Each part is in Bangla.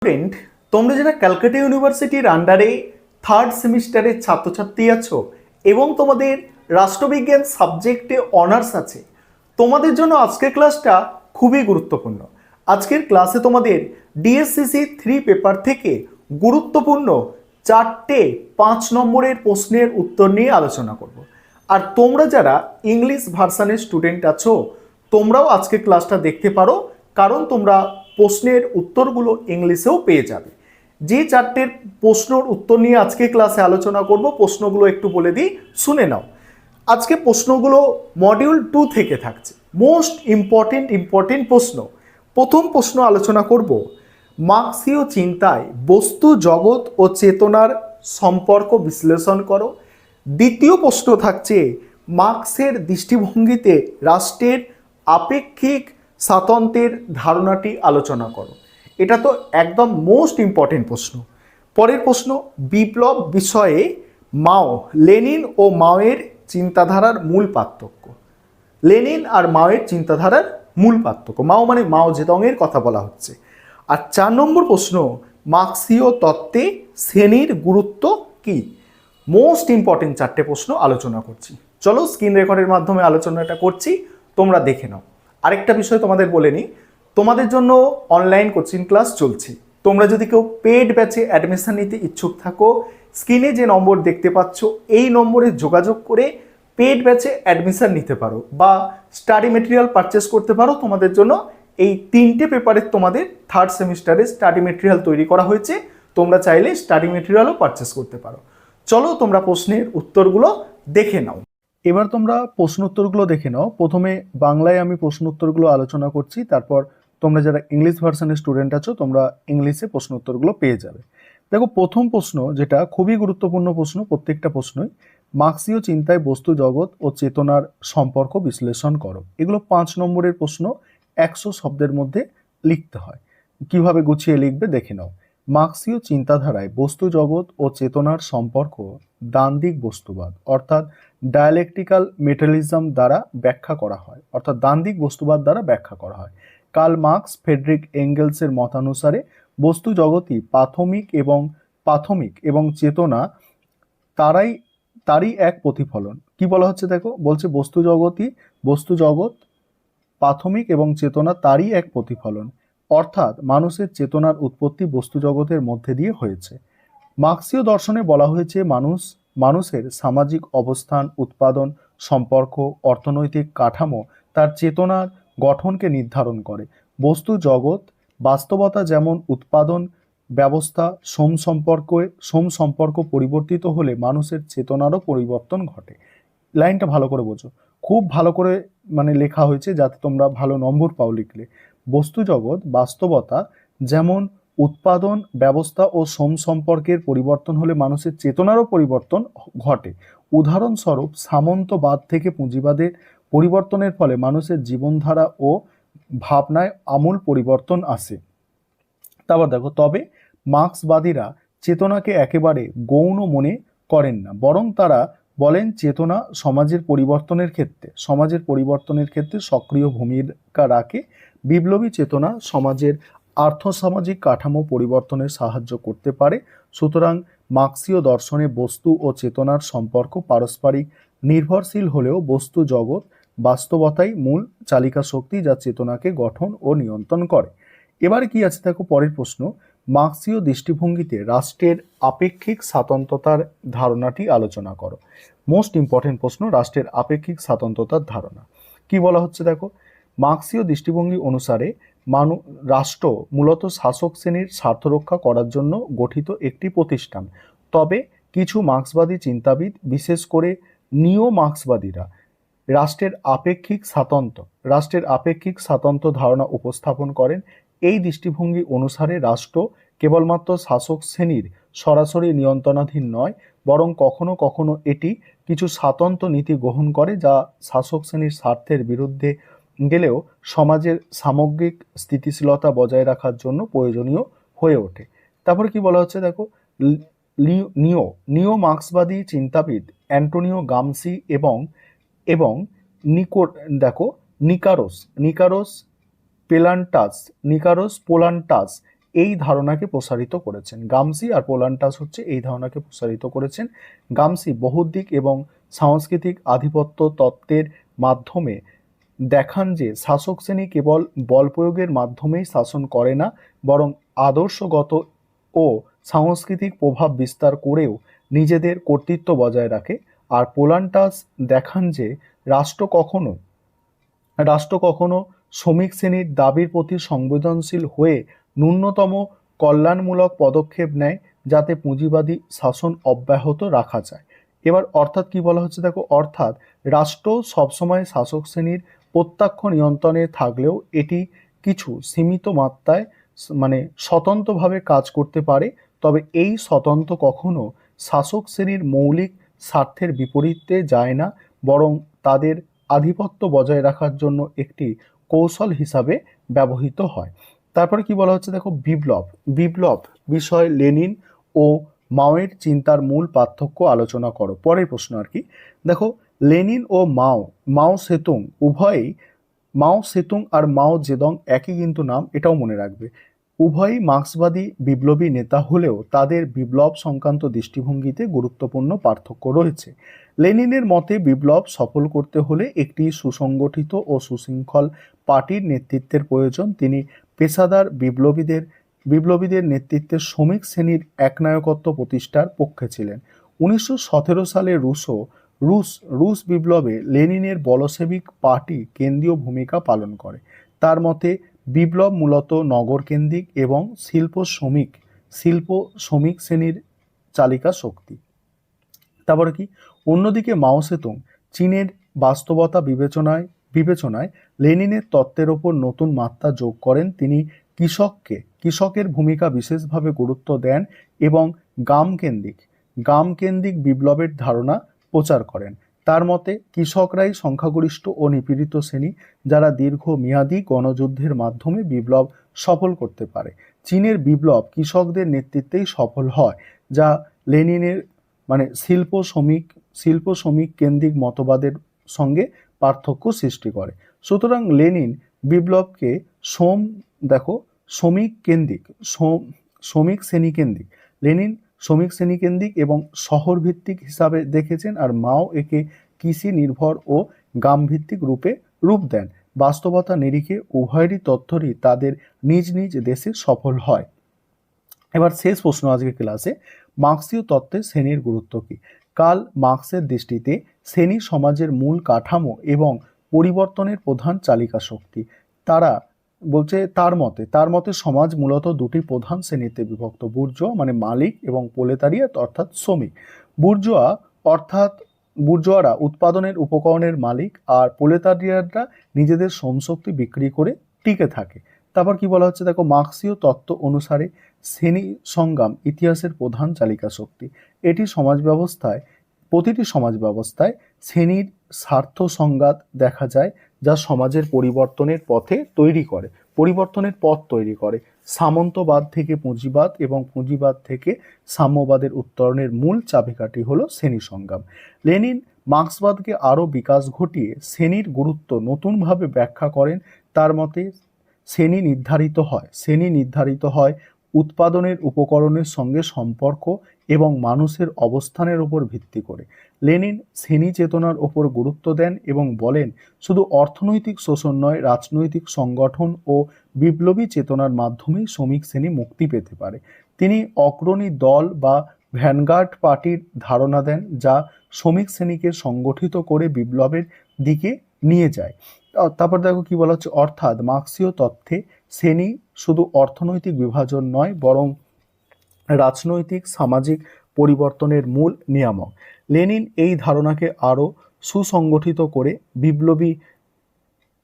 স্টুডেন্ট, তোমরা যারা ক্যালকাটা ইউনিভার্সিটির আন্ডারে থার্ড সেমিস্টারের ছাত্রছাত্রী আছো এবং তোমাদের রাষ্ট্রবিজ্ঞান সাবজেক্টে অনার্স আছে, তোমাদের জন্য আজকের ক্লাসটা খুবই গুরুত্বপূর্ণ। আজকের ক্লাসে তোমাদের ডিএসসিসি 3 পেপার থেকে গুরুত্বপূর্ণ 4টে 5 নম্বরের প্রশ্নের উত্তর নিয়ে আলোচনা করব। আর তোমরা যারা ইংলিশ ভার্সানের স্টুডেন্ট আছো, তোমরাও আজকে ক্লাসটা দেখতে পারো, কারণ তোমরা প্রশ্নের উত্তরগুলো ইংলিশেও পেয়ে যাবে। যে 4টের প্রশ্নের উত্তর নিয়ে আজকে ক্লাসে আলোচনা করব, প্রশ্নগুলো একটু বলে দিই, শুনে নাও। আজকে প্রশ্নগুলো মডিউল 2 থেকে থাকছে। মোস্ট ইম্পর্টেন্ট প্রশ্ন। প্রথম প্রশ্ন আলোচনা করব, মার্ক্সীয় চিন্তায় বস্তু, জগৎ ও চেতনার সম্পর্ক বিশ্লেষণ করো। দ্বিতীয় প্রশ্ন থাকছে, মার্ক্সের দৃষ্টিভঙ্গিতে রাষ্ট্রের আপেক্ষিক স্বাতন্ত্র্যের ধারণাটি আলোচনা করো। এটা তো একদম মোস্ট ইম্পর্টেন্ট প্রশ্ন। পরের প্রশ্ন, বিপ্লব বিষয়ে মাও, লেনিন ও মাওয়ের চিন্তাধারার মূল পার্থক্য। লেনিন আর মাওয়ের চিন্তাধারার মূল পার্থক্য। মাও মানে মাও জেদংয়ের কথা বলা হচ্ছে। আর 4 নম্বর প্রশ্ন, মার্ক্সীয় তত্ত্বে শ্রেণীর গুরুত্ব কি। মোস্ট ইম্পর্টেন্ট 4টে প্রশ্ন আলোচনা করছি। চলো স্ক্রিন রেকর্ডের মাধ্যমে আলোচনাটা করছি, তোমরা দেখে নাও। আরেকটা বিষয় তোমাদের বলে নিই, তোমাদের জন্য অনলাইন কোচিং ক্লাস চলছে। তোমরা যদি কেউ পেড ব্যাচে অ্যাডমিশন নিতে ইচ্ছুক থাকো, স্ক্রিনে যে নম্বর দেখতে পাচ্ছ এই নম্বরে যোগাযোগ করে পেড ব্যাচে অ্যাডমিশন নিতে পারো বা স্টাডি মেটেরিয়াল পারচেস করতে পারো। তোমাদের জন্য এই 3টে পেপারের তোমাদের থার্ড সেমিস্টারে স্টাডি মেটেরিয়াল তৈরি করা হয়েছে, তোমরা চাইলে স্টাডি মেটেরিয়ালও পারচেস করতে পারো। চলো তোমরা প্রশ্নের উত্তরগুলো দেখে নাও। এবার তোমরা প্রশ্ন উত্তরগুলো দেখে নাও। প্রথমে বাংলায় আমি প্রশ্ন উত্তরগুলো আলোচনা করছি, তারপর তোমরা যারা ইংলিশ ভার্সনের স্টুডেন্ট আছো তোমরা ইংলিশে প্রশ্ন উত্তরগুলো পেয়ে যাবে। দেখো, প্রথম প্রশ্ন যেটা খুবই গুরুত্বপূর্ণ প্রশ্ন, প্রত্যেকটা প্রশ্নই, মার্ক্সীয় চিন্তায় বস্তু, জগৎ ও চেতনার সম্পর্ক বিশ্লেষণ করো। এগুলো 5 নম্বরের প্রশ্ন, 100 শব্দের মধ্যে লিখতে হয়। কিভাবে গুছিয়ে লিখবে দেখে নাও। মার্ক্সীয় চিন্তাধারায় বস্তু, জগৎ ও চেতনার সম্পর্ক দ্বান্দ্বিক বস্তুবাদ অর্থাৎ ডায়ালেকটিক্যাল মেটালিজম দ্বারা ব্যাখ্যা করা হয়, অর্থাৎ দ্বান্দ্বিক বস্তুবাদ দ্বারা ব্যাখ্যা করা হয়। কার্ল মার্কস, ফ্রেডরিক এঙ্গেলসের মতানুসারে বস্তু জগৎই প্রাথমিক এবং চেতনা তারই এক প্রতিফলন। কি বলা হচ্ছে দেখো, বলছে বস্তু জগৎ প্রাথমিক এবং চেতনা তারই এক প্রতিফলন, অর্থাৎ মানুষের চেতনার উৎপত্তি বস্তু জগতের মধ্যে দিয়ে হয়েছে। মার্ক্সীয় দর্শনে বলা হয়েছে মানুষের সামাজিক অবস্থান, উৎপাদন, সম্পর্ক, অর্থনৈতিক কাঠামো তার চেতনার গঠনকে নির্ধারণ করে। বস্তু জগৎ বাস্তবতা যেমন উৎপাদন ব্যবস্থা সম্পর্ক পরিবর্তিত হলে মানুষের চেতনারও পরিবর্তন ঘটে। লাইনটা ভালো করে বোঝো, খুব ভালো করে লেখা হয়েছে যাতে তোমরা ভালো নম্বর পাও লিখলে। বস্তু জগৎ বাস্তবতা যেমন উৎপাদন ব্যবস্থা ও সম্পর্কের পরিবর্তন হলে মানুষের চেতনারও পরিবর্তন ঘটে। উদাহরণস্বরূপ, সামন্তবাদ থেকে পুঁজিবাদের পরিবর্তনের ফলে মানুষের জীবনধারা ও ভাবনায় আমূল পরিবর্তন আসে। তারপর দেখো, তবে মার্ক্সবাদীরা চেতনাকে একেবারে গৌণ মনে করেন না, বরং তারা বলেন চেতনা সমাজের পরিবর্তনের ক্ষেত্রে সক্রিয় ভূমিকা রাখে। বিপ্লবী চেতনা সমাজের আর্থসামাজিক কাঠামো পরিবর্তনে সাহায্য করতে পারে। সুতরাং মার্ক্সীয় দর্শনে বস্তু ও চেতনার সম্পর্ক পারস্পরিক নির্ভরশীল হলেও বস্তু জগৎ বাস্তবতাই মূল চালিকা শক্তি যা চেতনাকে গঠন ও নিয়ন্ত্রণ করে। এবারে কি আছে দেখো, পরের প্রশ্ন, মার্ক্সীয় দৃষ্টিভঙ্গিতে রাষ্ট্রের আপেক্ষিক স্বাতন্ত্র্যতার ধারণাটি আলোচনা করো। মোস্ট ইম্পর্টেন্ট প্রশ্ন, রাষ্ট্রের আপেক্ষিক স্বাতন্ত্র্যতার ধারণা। কি বলা হচ্ছে দেখো, মার্ক্সীয় দৃষ্টিভঙ্গি অনুসারে রাষ্ট্র মূলত শাসক শ্রেণীর স্বার্থ রক্ষা করার জন্য গঠিত একটি প্রতিষ্ঠান। তবে কিছু মার্ক্সবাদী চিন্তাবিদ, বিশেষ করে নিও মার্ক্সবাদীরা রাষ্ট্রের আপেক্ষিক স্বাতন্ত্র্য ধারণা উপস্থাপন করেন। এই দৃষ্টিভঙ্গি অনুসারে রাষ্ট্র কেবলমাত্র শাসক শ্রেণীর সরাসরি নিয়ন্ত্রণাধীন নয়, বরং কখনো কখনো এটি কিছু স্বাতন্ত্র্য নীতি গ্রহণ করে যা শাসক শ্রেণীর স্বার্থের বিরুদ্ধে গেলেও সমাজের সামগ্রিক স্থিতিশীলতা বজায় রাখার জন্য প্রয়োজনীয় হয়ে ওঠে। তারপরে কি বলা হচ্ছে দেখো, নিও মার্ক্সবাদী চিন্তাবিদ অ্যান্টোনিও গামসি এবং নিকারোস পোলান্টাস এই ধারণাকে প্রসারিত করেছেন। গামসি আর পোলান্টাস হচ্ছে এই ধারণাকে প্রসারিত করেছেন। গামসি বহুদিক এবং সাংস্কৃতিক আধিপত্য তত্ত্বের মাধ্যমে দেখান যে শাসক শ্রেণী কেবল বল প্রয়োগের মাধ্যমেই শাসন করে না, বরং আদর্শগত ও সাংস্কৃতিক প্রভাব বিস্তার করেও নিজেদের কর্তৃত্ব বজায় রাখে। আর পোলান্টাস দেখান যে রাষ্ট্র কখনো শ্রমিক শ্রেণীর দাবির প্রতি সংবেদনশীল হয়ে ন্যূনতম কল্যাণমূলক পদক্ষেপ নেয় যাতে পুঁজিবাদী শাসন অব্যাহত রাখা যায়। এবার অর্থাৎ কি বলা হচ্ছে দেখো, অর্থাৎ রাষ্ট্র সবসময় শাসক শ্রেণীর প্রত্যক্ষ নিয়ন্ত্রণে থাকলেও এটি কিছু সীমিত মাত্রায় স্বতন্ত্রভাবে কাজ করতে পারে, তবে এই স্বতন্ত্র কখনো শাসক শ্রেণীর মৌলিক স্বার্থের বিপরীতে যায় না, বরং তাদের আধিপত্য বজায় রাখার জন্য একটি কৌশল হিসাবে ব্যবহৃত হয়। তারপরে কি বলা হচ্ছে দেখো, বিপ্লব বিষয় লেনিন ও মাওয়ের চিন্তার মূল পার্থক্য আলোচনা করো। পরের প্রশ্ন আর কি দেখো, লেনিন ও মাও সেতুং উভয়ই, মাও সেতুং আর মাও জেদং একই কিন্তু নাম, এটাও মনে রাখবে। উভয়ই মার্ক্সবাদী বিপ্লবী নেতা হলেও তাদের বিপ্লব সংক্রান্ত দৃষ্টিভঙ্গিতে গুরুত্বপূর্ণ পার্থক্য রয়েছে। লেনিনের মতে বিপ্লব সফল করতে হলে একটি সুসংগঠিত ও সুশৃঙ্খল পার্টির নেতৃত্বের প্রয়োজন। তিনি পেশাদার বিপ্লবীদের নেতৃত্বে শ্রমিক শ্রেণীর একনায়কত্ব প্রতিষ্ঠার পক্ষে ছিলেন। 1917 সালে রুশ বিপ্লবে লেনিনের বলশেভিক পার্টি কেন্দ্রীয় ভূমিকা পালন করে। তার মতে বিপ্লব মূলত নগরকেন্দ্রিক এবং শিল্প শ্রমিক শ্রেণীর চালিকা শক্তি। তারপরে কি, অন্যদিকে মাও সেতুং চীনের বাস্তবতা বিবেচনায় লেনিনের তত্ত্বের ওপর নতুন মাত্রা যোগ করেন। তিনি কৃষকের ভূমিকা বিশেষভাবে গুরুত্ব দেন এবং গ্রামকেন্দ্রিক বিপ্লবের ধারণা প্রচার করেন। তার মতে কৃষকরাই সংখ্যাগরিষ্ঠ ও নিপীড়িত শ্রেণী, যারা দীর্ঘমেয়াদী গণযুদ্ধের মাধ্যমে বিপ্লব সফল করতে পারে। চীনের বিপ্লব কৃষকদের নেতৃত্বেই সফল হয়, যা লেনিনের শিল্প শ্রমিক কেন্দ্রিক মতবাদের সঙ্গে পার্থক্য সৃষ্টি করে। সুতরাং লেনিন বিপ্লবকে শ্রমিক শ্রেণী কেন্দ্রিক এবং শহর ভিত্তিক হিসাবে দেখেছেন, আর মাও একে কৃষি নির্ভর ও গ্রামভিত্তিক রূপ দেন। বাস্তবতা নিরিখে উভয়েরই তথ্যই তাদের নিজ নিজ দেশে সফল হয়। এবার শেষ প্রশ্ন আজকে ক্লাসে, মার্ক্সীয় তত্ত্বে শ্রেণীর গুরুত্ব কি? কার্ল মার্ক্সের দৃষ্টিতে শ্রেণী সমাজের মূল কাঠামো এবং পরিবর্তনের প্রধান চালিকা শক্তি। তার মতে সমাজ মূলত দুটি প্রধান শ্রেণীতে বিভক্ত, বুর্জোয়া মালিক এবং প্রোলেতারিয়েট অর্থাৎ শ্রমিক। বুর্জোয়ারা উৎপাদনের উপকরণের মালিক, আর প্রোলেতারিয়েটরা নিজেদের শ্রমশক্তি বিক্রি করে টিকে থাকে। তারপর কি বলা হচ্ছে দেখো, মার্ক্সীয় তত্ত্ব অনুসারে শ্রেণী সংগ্রাম ইতিহাসের প্রধান চালিকা শক্তি। প্রতিটি সমাজ ব্যবস্থায় শ্রেণীর স্বার্থ সংঘাত দেখা যায়, যা সমাজের পরিবর্তনের পথ তৈরি করে। সামন্তবাদ থেকে পুঁজিবাদ এবং পুঁজিবাদ থেকে সাম্যবাদের উত্তরণের মূল চাবিকাঠি হলো শ্রেণী সংগ্রাম। লেনিন মার্ক্সবাদকে আরও বিকাশ ঘটিয়ে শ্রেণীর গুরুত্ব নতুনভাবে ব্যাখ্যা করেন। তার মতে শ্রেণী নির্ধারিত হয় উৎপাদনের উপকরণের সঙ্গে সম্পর্ক এবং মানুষের অবস্থানের উপর ভিত্তি করে। লেনিন শ্রেণী চেতনার ওপর গুরুত্ব দেন এবং বলেন, শুধু অর্থনৈতিক শোষণ নয়, রাজনৈতিক সংগঠন ও বিপ্লবী চেতনার মাধ্যমেই শ্রমিক শ্রেণী মুক্তি পেতে পারে। তিনি অগ্রণী দল বা ভ্যানগার্ড পার্টির ধারণা দেন, যা শ্রমিক শ্রেণীকে সংগঠিত করে বিপ্লবের দিকে নিয়ে যায়। তারপর দেখো কি বলা হচ্ছে, অর্থাৎ মার্ক্সীয় তত্ত্বে শ্রেণী শুধু অর্থনৈতিক বিভাজন নয়, বরং রাজনৈতিক সামাজিক পরিবর্তনের মূল নিয়ামক। লেনিন এই ধারণাকে আরও সুসংগঠিত করে বিপ্লবী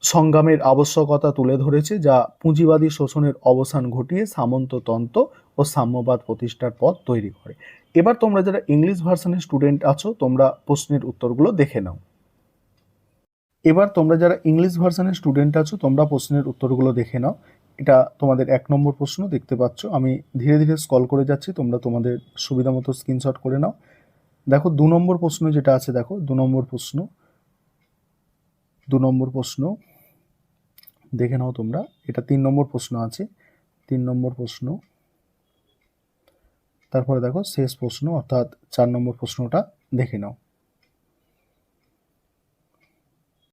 সংগ্রামের আবশ্যকতা তুলে ধরেছে, যা পুঁজিবাদী শোষণের অবসান ঘটিয়ে সামন্ততন্ত্র ও সাম্যবাদ প্রতিষ্ঠার পথ তৈরি করে। এবার তোমরা যারা ইংলিশ ভার্সনের স্টুডেন্ট আছো, তোমরা প্রশ্নের উত্তরগুলো দেখে নাও। এটা তোমাদের 1 নম্বর প্রশ্ন দেখতে পাচ্ছ, আমি ধীরে ধীরে স্ক্রল করে যাচ্ছি, তোমরা তোমাদের সুবিধা মতো স্ক্রিনশট করে নাও। দেখো 2 নম্বর প্রশ্ন যেটা আছে, দেখো 2 নম্বর প্রশ্ন দেখে নাও তোমরা। এটা 3 নম্বর প্রশ্ন আছে। 3 নম্বর প্রশ্ন, তারপরে দেখো শেষ প্রশ্ন অর্থাৎ 4 নম্বর প্রশ্নটা দেখে নাও।